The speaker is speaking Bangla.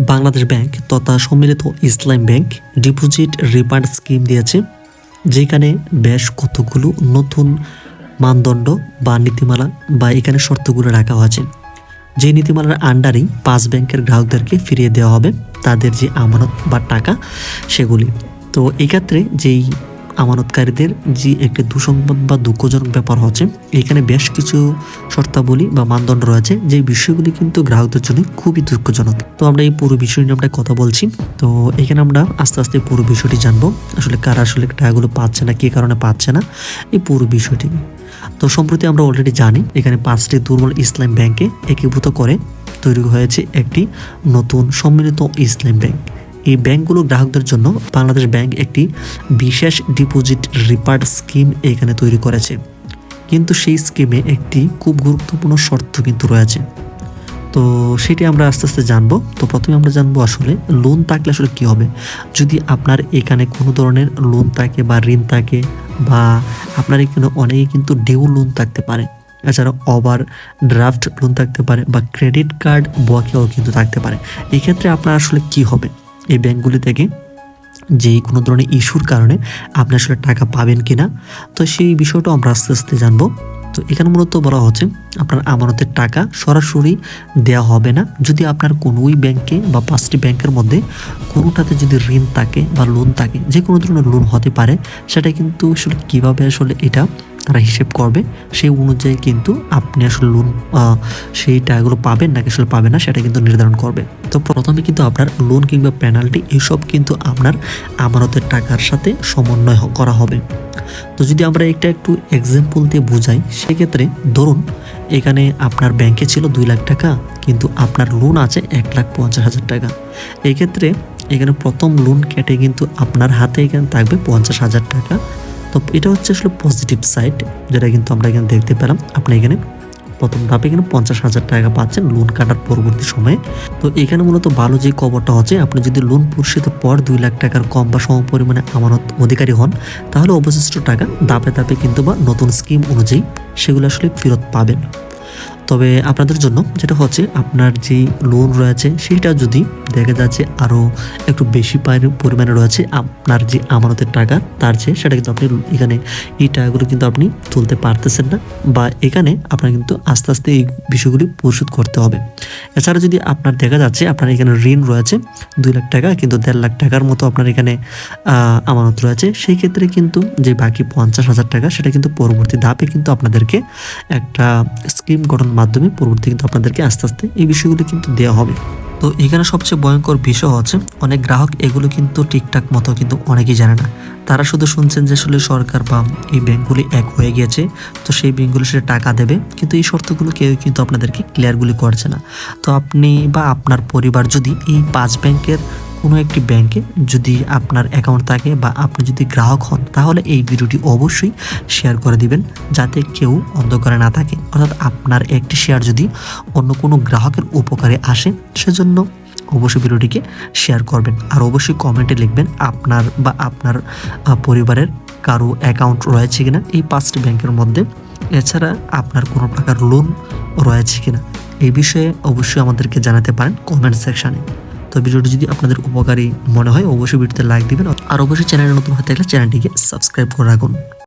বাংলাদেশ ব্যাংক তথা সম্মিলিত ইসলাম ব্যাংক ডিপোজিট রিফান্ড স্কিম দিয়েছে, যেখানে বেশ কতগুলো নতুন মানদণ্ড বা নীতিমালা বা এখানে শর্তগুলো রাখা হয়েছে। যে নীতিমালার আন্ডারেই 5 ব্যাংকের গ্রাহকদেরকে ফিরিয়ে দেওয়া হবে তাদের যে আমানত বা টাকা সেগুলি। তো এক্ষেত্রে যেই আমানতকারীদের যে একটি দুঃসংবাদ বা দুঃখজনক ব্যাপার হচ্ছে, এখানে বেশ কিছু শর্তাবলী বা মানদণ্ড রয়েছে যে বিষয়গুলি কিন্তু গ্রাহকদের জন্য খুবই দুঃখজনক। তো আমরা এই পুরো বিষয় নিয়ে আমরা কথা বলছি। তো এখানে আমরা আস্তে আস্তে পুরো বিষয়টি জানবো, আসলে কারা আসলে টাকাগুলো পাচ্ছে না, কী কারণে পাচ্ছে না, এই পুরো বিষয়টি। তো সম্প্রতি আমরা অলরেডি জানি এখানে 5টি দুর্বল ইসলাম ব্যাংকে একীভূত করে তৈরি হয়েছে একটি নতুন সম্মিলিত ইসলাম ব্যাংক। এই ব্যাংকগুলো গ্রাহকদের জন্য বাংলাদেশ ব্যাংক একটি বিশেষ ডিপোজিট রিফান্ড স্কিম এখানে তৈরি করেছে, কিন্তু সেই স্কিমে একটি খুব গুরুত্বপূর্ণ শর্ত কিন্তু রয়েছে। তো সেটি আমরা আস্তে আস্তে জানবো। তো প্রথমে আমরা জানবো আসলে লোন থাকলে আসলে কী হবে। যদি আপনার এখানে কোনো ধরনের লোন থাকে বা ঋণ থাকে, বা আপনার এখানে অনেকে কিন্তু ডিউ লোন থাকতে পারে, এছাড়া ওভার ড্রাফট লোন থাকতে পারে, বা ক্রেডিট কার্ড বকেয়াও কিন্তু থাকতে পারে। এক্ষেত্রে আপনার আসলে কি হবে, এই ব্যাংকগুলি থেকে যে কোনো ধরনের ইস্যুর কারণে আপনি আসলে টাকা পাবেন কিনা, তো সেই বিষয়টা আমরা আস্তে আস্তে জানবো। তো এখানে মূলত বলা হচ্ছে আপনার আমানতের টাকা সরাসরি দেওয়া হবে না যদি আপনার কোনোই ব্যাংকে বা 5টি ব্যাংকের মধ্যে কোনোটাতে যদি ঋণ থাকে বা লোন থাকে, যে কোনো ধরনের লোন হতে পারে, সেটা কিন্তু আসলে কীভাবে আসলে এটা তারা হিসেব করবে, সেই অনুযায়ী কিন্তু আপনি আসলে লোন সেই টাকাগুলো পাবেন নাকি আসলে পাবেন না সেটা কিন্তু নির্ধারণ করবে। তো প্রথমে কিন্তু আপনার লোন কিংবা পেনাল্টি এসব কিন্তু আপনার আমানতের টাকার সাথে সমন্বয় করা হবে। তো যদি আমরা একটা একটু এক্সাম্পল দিয়ে বোঝাই, সেক্ষেত্রে ধরুন এখানে আপনার ব্যাংকে ছিল 2 লাখ টাকা, কিন্তু আপনার লোন আছে 1,50,000 টাকা। এই ক্ষেত্রে এখানে প্রথম লোন কেটে কিন্তু আপনার হাতে এখানে থাকবে 50,000 টাকা। তো এটা হচ্ছে আসলে পজিটিভ সাইড, যেটা কিন্তু আমরা এখানে দেখতে পেলাম। আপনি এখানে প্রথম ধাপে এখানে 50,000 টাকা পাচ্ছেন লোন কাটার পরবর্তী সময়ে। তো এখানে মূলত ভালো যে খবরটা হচ্ছে, আপনি যদি লোন পরিশোধের পর 2 লাখ টাকার কম বা সম পরিমাণে আমানত অধিকারী হন, তাহলে অবশিষ্ট টাকা ধাপে ধাপে কিন্তু বা নতুন স্কিম অনুযায়ী সেগুলো আসলে ফেরত পাবেন। তবে আপনাদের জন্য যেটা হচ্ছে, আপনার যে লোন রয়েছে সেটা যদি দেখা যাচ্ছে আরও একটু বেশি পরিমাণে রয়েছে আপনার যে আমানতের টাকা তার চেয়ে, সেটা কিন্তু আপনি এখানে এই টাকাগুলো কিন্তু আপনি তুলতে পারতেছেন না, বা এখানে আপনার কিন্তু আস্তে আস্তে এই বিষয়গুলি পরিশোধ করতে হবে। এছাড়া যদি আপনার দেখা যাচ্ছে আপনার এখানে ঋণ রয়েছে 2 লাখ টাকা, কিন্তু 1.5 লাখ টাকার মতো আপনার এখানে আমানত রয়েছে, সেই ক্ষেত্রে কিন্তু যে বাকি 50,000 টাকা সেটা কিন্তু পরবর্তী ধাপে কিন্তু আপনাদেরকে একটা স্কিম গঠন মাধ্যমে পরবর্তী কিন্তু আপনাদেরকে আস্তে আস্তে এই বিষয়গুলো কিন্তু দেওয়া হবে। তো এখানে সবচেয়ে ভয়ঙ্কর বিষয় হচ্ছে, অনেক গ্রাহক এগুলো কিন্তু ঠিকঠাক মতো কিন্তু অনেকেই জানে না। তারা শুধু শুনছেন যে আসলে সরকার বা এই ব্যাংকগুলি এক হয়ে গিয়েছে, তো সেই ব্যাংকগুলো সেটা টাকা দেবে, কিন্তু এই শর্তগুলো কেউ কিন্তু আপনাদেরকে ক্লিয়ারগুলি করছে না। তো আপনি বা আপনার পরিবার যদি এই 5 ব্যাংকের কোনো একটি ব্যাংকে যদি আপনার অ্যাকাউন্ট থাকে বা আপনি যদি গ্রাহক হন, তাহলে এই ভিডিওটি অবশ্যই শেয়ার করে দিবেন, যাতে কেউ অন্ধকারে না থাকে। অর্থাৎ আপনার একটি শেয়ার যদি অন্য কোনো গ্রাহকের উপকারে আসে, সেজন্য অবশ্যই ভিডিওটিকে শেয়ার করবেন। আর অবশ্যই কমেন্টে লিখবেন আপনার বা আপনার পরিবারের কারো অ্যাকাউন্ট রয়েছে কিনা এই 5টি ব্যাংকের মধ্যে, এছাড়া আপনার কোনো প্রকার লোন রয়েছে কিনা, এই বিষয়ে অবশ্যই আমাদেরকে জানাতে পারেন কমেন্ট সেকশানে। তো ভিডিওটি যদি আপনাদের উপকারী মনে হয় অবশ্যই ভিডিওতে লাইক দিবেন, আর অবশ্যই চ্যানেলে নতুন হয়ে থাকলে চ্যানেলটিকে সাবস্ক্রাইব করে রাখুন।